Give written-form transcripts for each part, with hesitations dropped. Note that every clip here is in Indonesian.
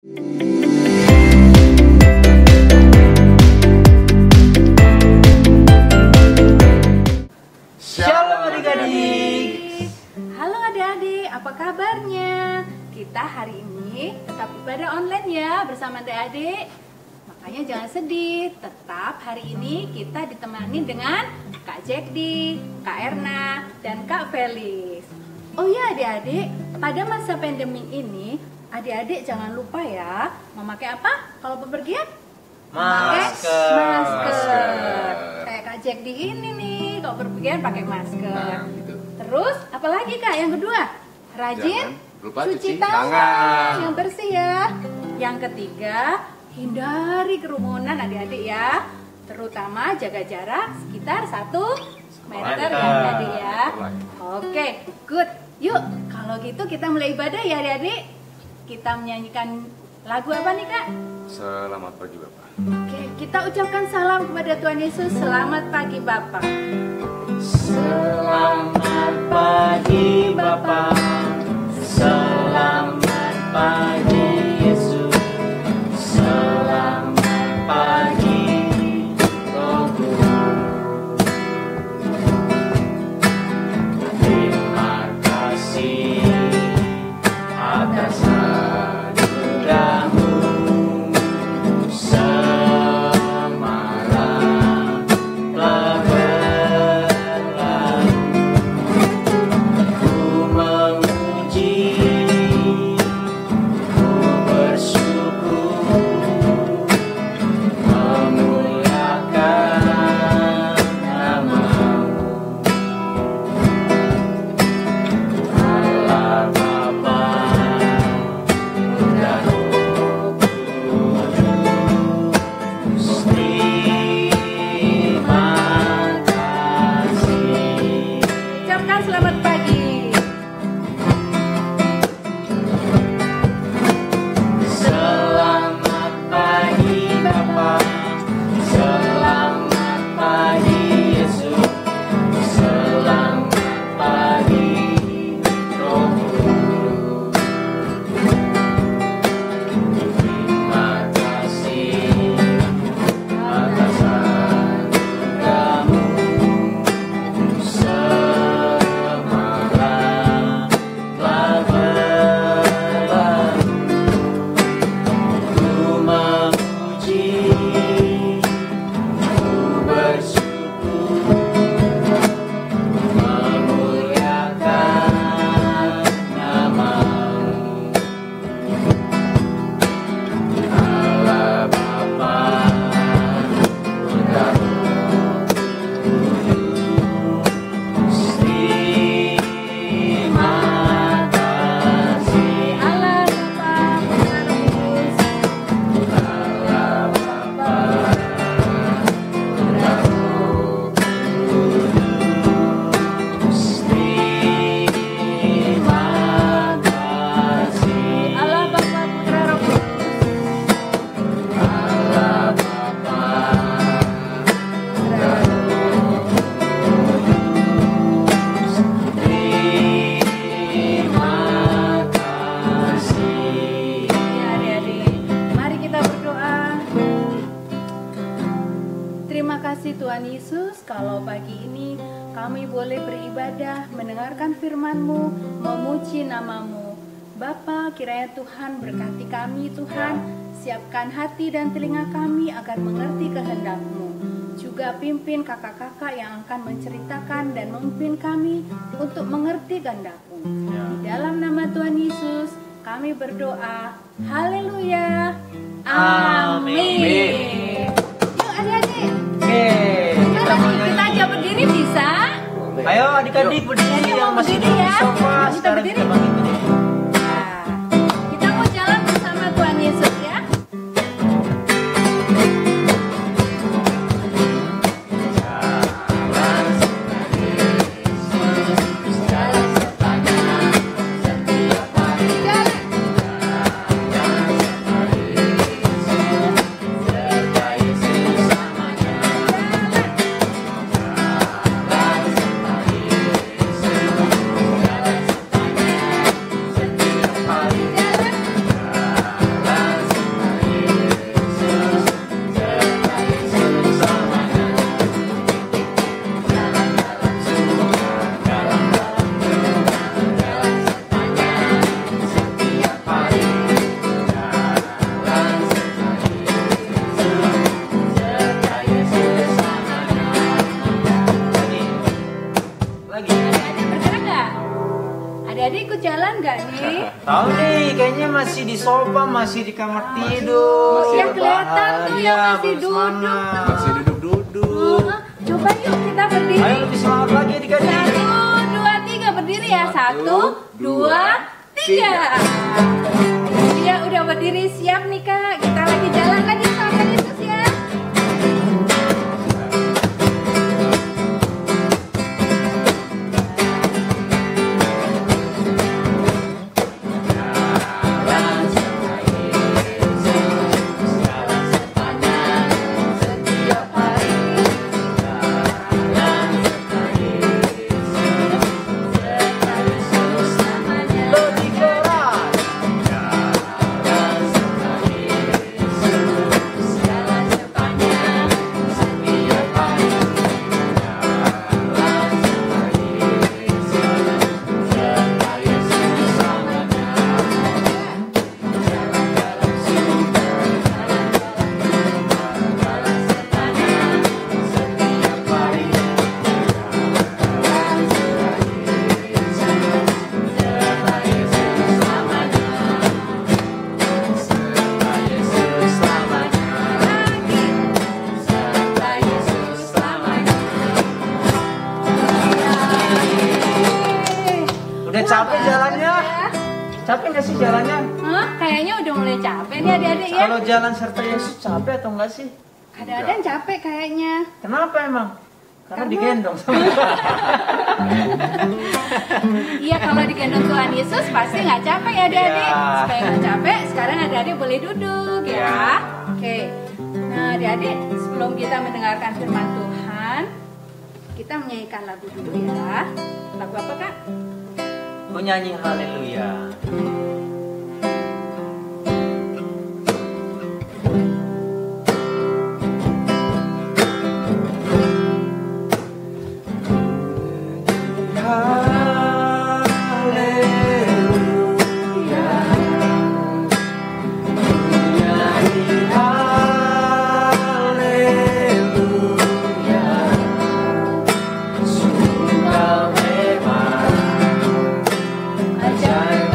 Shalom adik-adik. Halo adik-adik, apa kabarnya? Kita hari ini tetap ibadah online ya bersama adik-adik. Makanya jangan sedih, tetap hari ini kita ditemani dengan Kak Jekdi, Kak Erna, dan Kak Felis. Oh ya adik-adik, pada masa pandemi ini adik-adik jangan lupa ya memakai apa kalau bepergian? Masker. Kayak Kak Jekdi ini nih, kalau bepergian pakai masker. Gitu. Terus apalagi Kak yang kedua? Rajin Jangan lupa cuci tangan yang bersih ya. Yang ketiga, hindari kerumunan adik-adik ya. Terutama jaga jarak sekitar 1 meter ya adik-adik ya. Oke, good. Yuk, kalau gitu kita mulai ibadah ya adik-adik. Kita menyanyikan lagu apa nih Kak? Selamat pagi Bapak. Oke, kita ucapkan salam kepada Tuhan Yesus. Selamat pagi Bapak. Selamat pagi Bapa, selamat pagi Yesus, selamat pagi Roh Kudus. Terima kasih atas anugerah-Mu semalam telah berlalu. Ku memuji, ku bersyukur, memuliakan nama-Mu. Allah Bapa, Putra Roh Kudus, terima kasih. Ucapkan selamat pagi. Selamat pagi Bapa, selamat pagi Yesus, selamat pagi Roh Kudus. Terima kasih atas anugerah-Mu semalam telah berlalu. Ku memuji, ku bersyukur, memuliakan nama-Mu. Allah Bapa, Putra Roh Kudus, terima kasih. Allah Bapa, Putra Roh Kudus. Allah Bapa, Putra Roh Kudus, terima kasih. Allah Bapa, Putra Roh Kudus. Allah Bapa, Putra Roh Kudus, terima kasih. Ya adik-adik, mari kita berdoa. Terima kasih Tuhan Yesus, kalau pagi ini kami boleh beribadah, mendengarkan firman-Mu, memuji nama-Mu. Bapa, kiranya Tuhan berkati kami Tuhan, siapkan hati dan telinga kami agar mengerti kehendak-Mu. Juga pimpin kakak-kakak yang akan menceritakan dan memimpin kami untuk mengerti kehendak-Mu. Di dalam nama Tuhan Yesus, kami berdoa. Haleluya. Amin. Yuk adik-adik, Oke, kita mau kita nyanyi. aja berdiri bisa? Ayo adik-adik berdiri Ayo, yang masih berdiri di ya. sofa. Kita Sekarang berdiri. kita bangkit dulu. Nah, kita mau jalan bersama Tuhan Yesus ya. di sofa, masih di kamar tidur. Masih Ya rebahan. kelihatan tuh Iya, ya masih belum duduk. semangat. Masih duduk-duduk. Coba yuk kita berdiri. Ayo lebih semangat lagi adik-adik. 1, 2, 3 berdiri ya. 1, 2, 3. Dia udah berdiri siap nih Kak. Kita lagi jalan lagi sama Yesus ya. Lebih keras. Udah capek jalannya? Capek nggak sih jalannya? Hah? Kayaknya udah mulai capek nih adik-adik ya. Kalau jalan serta Yesus capek atau enggak sih? Kadang-kadang capek kayaknya. Kenapa emang? Karena Karena- digendong sama Iya kalau digendong Tuhan Yesus pasti nggak capek ya adik-adik. Iya. Supaya nggak capek, sekarang adik-adik boleh duduk ya. Iya. Oke. Nah adik-adik sebelum kita mendengarkan firman Tuhan, kita menyanyikan lagu dulu ya. Lagu apa Kak? Aku nyanyi haleluya. Ajaib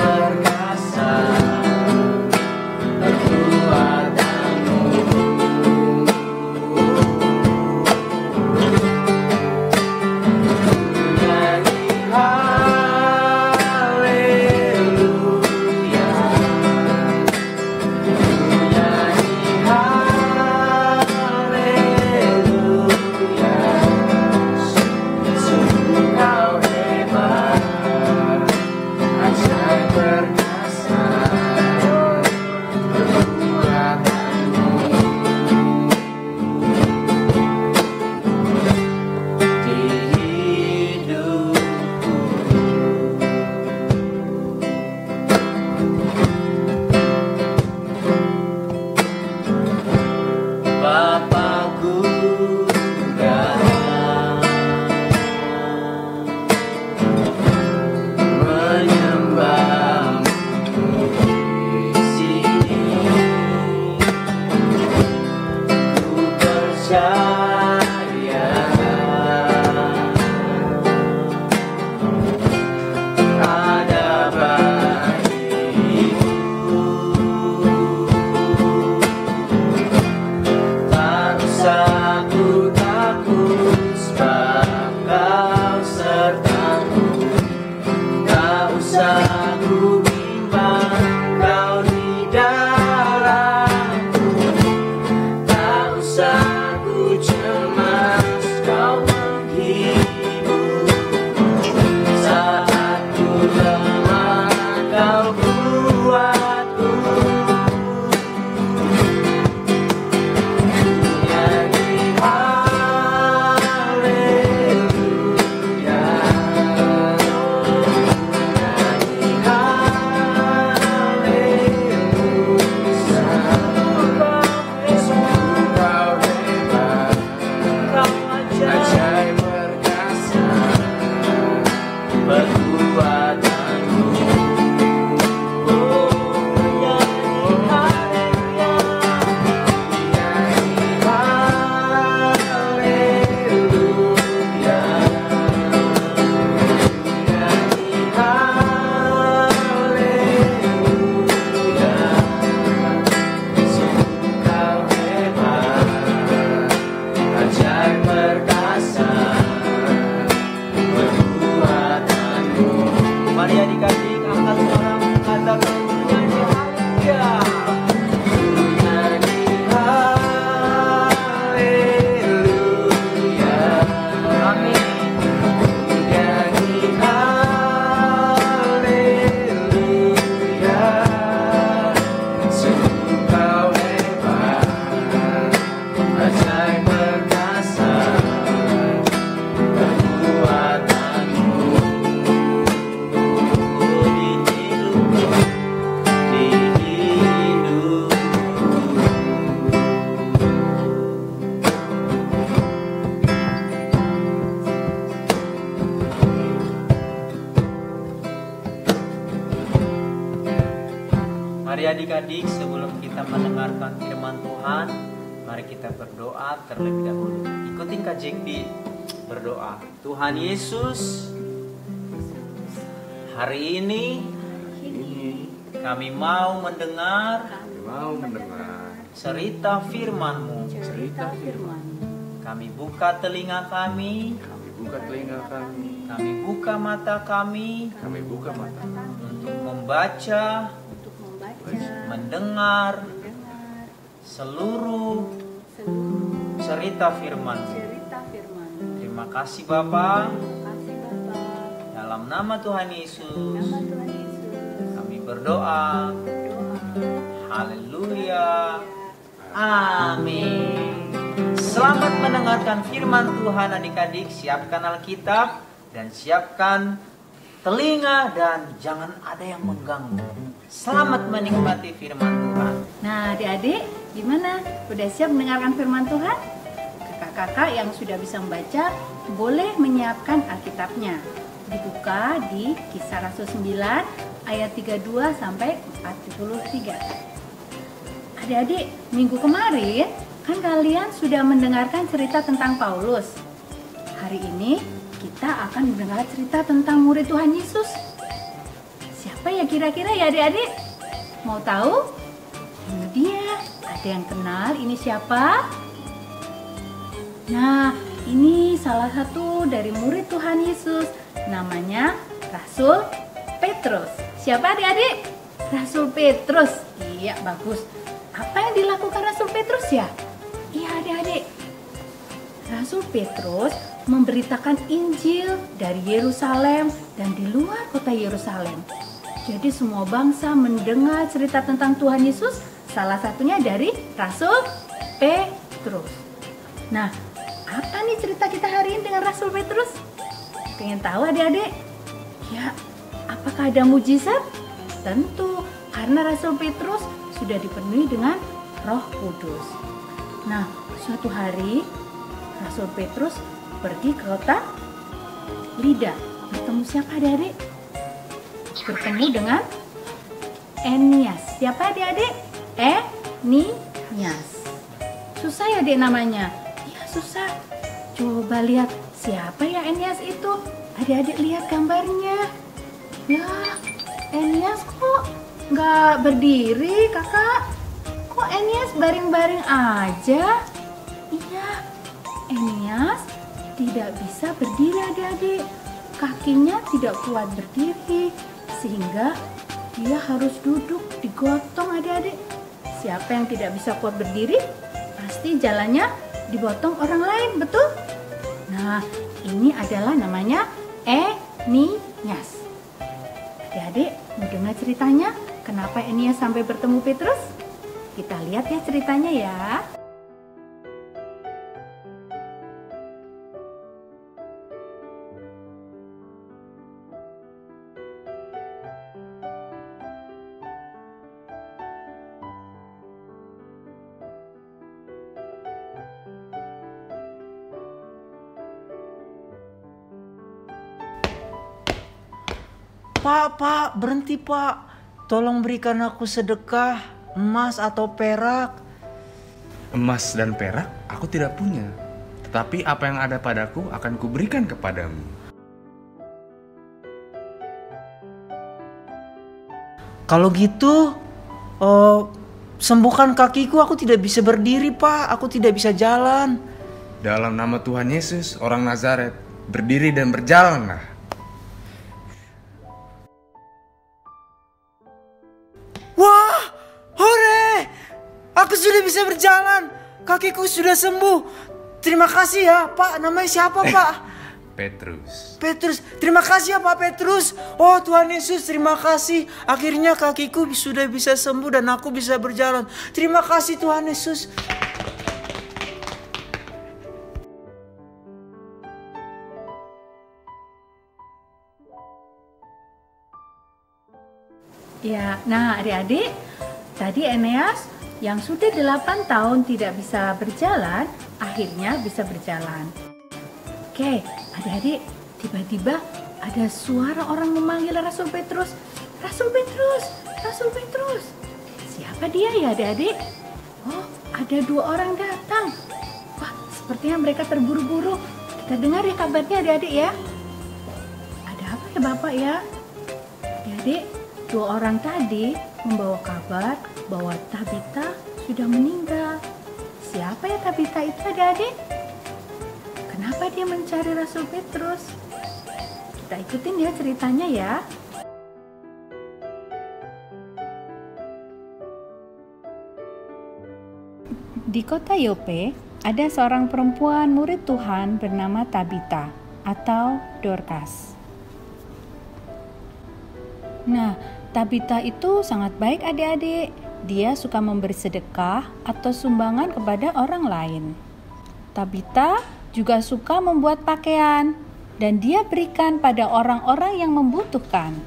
sebelum kita mendengarkan firman Tuhan, mari kita berdoa terlebih dahulu. Ikutin Kak Jekdi berdoa. Tuhan Yesus, hari ini kami mau mendengar cerita firman-Mu. Kami buka telinga kami, kami buka mata kami, untuk membaca, mendengar seluruh cerita firman. Terima kasih Bapa. Dalam nama Tuhan Yesus kami berdoa. Haleluya. Amin. Selamat mendengarkan firman Tuhan adik-adik. Siapkan Alkitab dan siapkan telinga dan jangan ada yang mengganggu. Selamat menikmati firman Tuhan. Nah adik-adik, gimana? Udah siap mendengarkan firman Tuhan? Kakak-kakak yang sudah bisa membaca, boleh menyiapkan Alkitabnya. Dibuka di Kisah Rasul 9 ayat 32 sampai 43. Adik-adik, minggu kemarin kan kalian sudah mendengarkan cerita tentang Paulus. Hari ini kita akan mendengar cerita tentang murid Tuhan Yesus. Siapa ya kira-kira ya adik-adik? Mau tahu? Ini dia. Ada yang kenal ini siapa? Nah, ini salah satu dari murid Tuhan Yesus. Namanya Rasul Petrus. Siapa adik-adik? Rasul Petrus. Iya, bagus. Apa yang dilakukan Rasul Petrus ya? Iya adik-adik. Rasul Petrus memberitakan Injil dari Yerusalem dan di luar kota Yerusalem. Jadi semua bangsa mendengar cerita tentang Tuhan Yesus, salah satunya dari Rasul Petrus. Nah, apa nih cerita kita hari ini dengan Rasul Petrus? Pengen tahu adik-adik? Ya, apakah ada mujizat? Tentu, karena Rasul Petrus sudah dipenuhi dengan Roh Kudus. Nah, suatu hari Rasul Petrus pergi ke kota Lida. Bertemu siapa adik-adik? Bertemu dengan Enias. Siapa adik-adik? Enias. Susah ya adik namanya? Iya susah. Coba lihat siapa ya Enias itu. Adik-adik lihat gambarnya. Ya, Enias kok nggak berdiri kakak? Kok Enias baring-baring aja? Iya, Enias tidak bisa berdiri adik-adik. Kakinya tidak kuat berdiri, sehingga dia harus duduk digotong adik-adik. Siapa yang tidak bisa kuat berdiri, pasti jalannya digotong orang lain, betul? Nah, ini adalah namanya Enias. Adik-adik, mau dengar ceritanya? Kenapa Enias sampai bertemu Petrus? Kita lihat ya ceritanya ya. Pak, berhenti Pak. Tolong berikan aku sedekah, emas atau perak. Emas dan perak aku tidak punya, tetapi apa yang ada padaku akan kuberikan kepadamu. Kalau gitu, sembuhkan kakiku, aku tidak bisa berdiri Pak, aku tidak bisa jalan. Dalam nama Tuhan Yesus, orang Nazaret, berdiri dan berjalanlah. Wah, hore! Aku sudah bisa berjalan. Kakiku sudah sembuh. Terima kasih ya, Pak. Namanya siapa, Pak? Petrus. Terima kasih ya, Pak Petrus. Oh, Tuhan Yesus, terima kasih. Akhirnya kakiku sudah bisa sembuh dan aku bisa berjalan. Terima kasih Tuhan Yesus. Ya, nah adik-adik, tadi Eneas yang sudah 8 tahun tidak bisa berjalan, akhirnya bisa berjalan. Oke, adik-adik, tiba-tiba ada suara orang memanggil Rasul Petrus. Rasul Petrus, Rasul Petrus. Siapa Siapa dia ya adik-adik? Oh, ada 2 orang datang. Wah, sepertinya mereka terburu-buru. Kita dengar ya kabarnya adik-adik ya. Ada apa ya Bapak ya? Adik-adik, 2 orang tadi membawa kabar bahwa Tabita sudah meninggal. Siapa ya Tabita itu adik-adik? Kenapa dia mencari Rasul Petrus? Kita ikutin ya ceritanya ya. Di kota Yope, ada seorang perempuan murid Tuhan bernama Tabita atau Dorcas. Nah, Tabita itu sangat baik adik-adik. Dia suka memberi sedekah atau sumbangan kepada orang lain. Tabita juga suka membuat pakaian dan dia berikan pada orang-orang yang membutuhkan.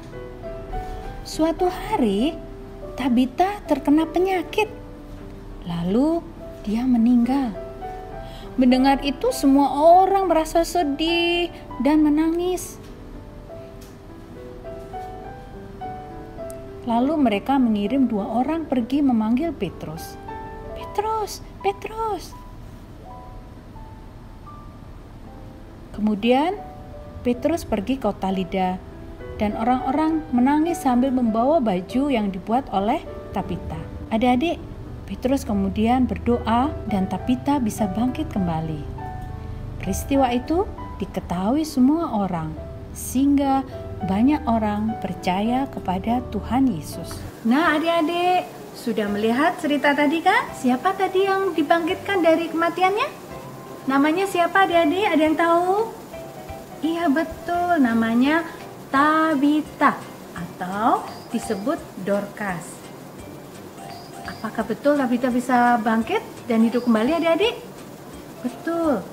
Suatu hari, Tabita terkena penyakit. Lalu dia meninggal. Mendengar itu semua orang merasa sedih dan menangis. Lalu mereka mengirim 2 orang pergi memanggil Petrus. Petrus, Petrus. Kemudian Petrus pergi ke kota Lida dan orang-orang menangis sambil membawa baju yang dibuat oleh Tabita. Adik-adik, Petrus kemudian berdoa dan Tabita bisa bangkit kembali. Peristiwa itu diketahui semua orang, sehingga banyak orang percaya kepada Tuhan Yesus. Nah adik-adik, sudah melihat cerita tadi kan? Siapa tadi yang dibangkitkan dari kematiannya? Namanya siapa adik-adik? Ada yang tahu? Iya betul, namanya Tabita atau disebut Dorcas. Apakah betul Tabita bisa bangkit dan hidup kembali adik-adik? Betul.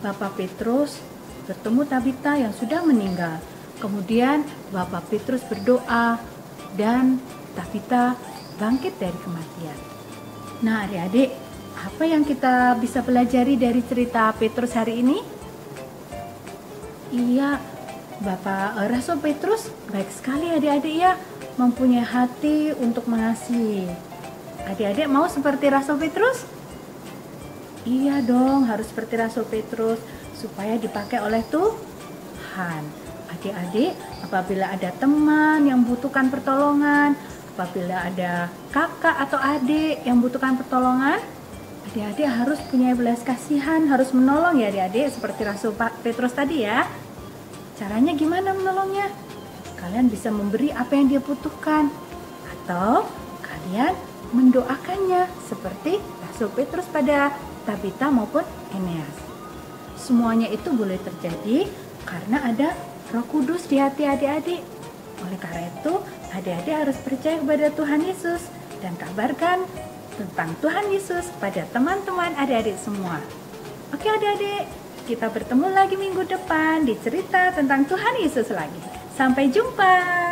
Bapak Petrus bertemu Tabita yang sudah meninggal. Kemudian Bapak Petrus berdoa dan Tabita bangkit dari kematian. Nah adik-adik, apa yang kita bisa pelajari dari cerita Petrus hari ini? Iya, Bapak Rasul Petrus baik sekali adik-adik ya, mempunyai hati untuk mengasihi. Adik-adik mau seperti Rasul Petrus? Iya dong, harus seperti Rasul Petrus supaya dipakai oleh Tuhan. Adik-adik, apabila ada teman yang membutuhkan pertolongan, apabila ada kakak atau adik yang membutuhkan pertolongan, adik-adik harus punya belas kasihan, harus menolong ya adik-adik seperti Rasul Petrus tadi ya. Caranya gimana menolongnya? Kalian bisa memberi apa yang dia butuhkan atau kalian mendoakannya seperti Rasul Petrus pada Tabita maupun Eneas. Semuanya itu boleh terjadi karena ada Roh Kudus di hati adik-adik. Oleh karena itu, adik-adik harus percaya kepada Tuhan Yesus dan kabarkan tentang Tuhan Yesus pada teman-teman adik-adik semua. Oke adik-adik, kita bertemu lagi minggu depan di cerita tentang Tuhan Yesus lagi. Sampai jumpa.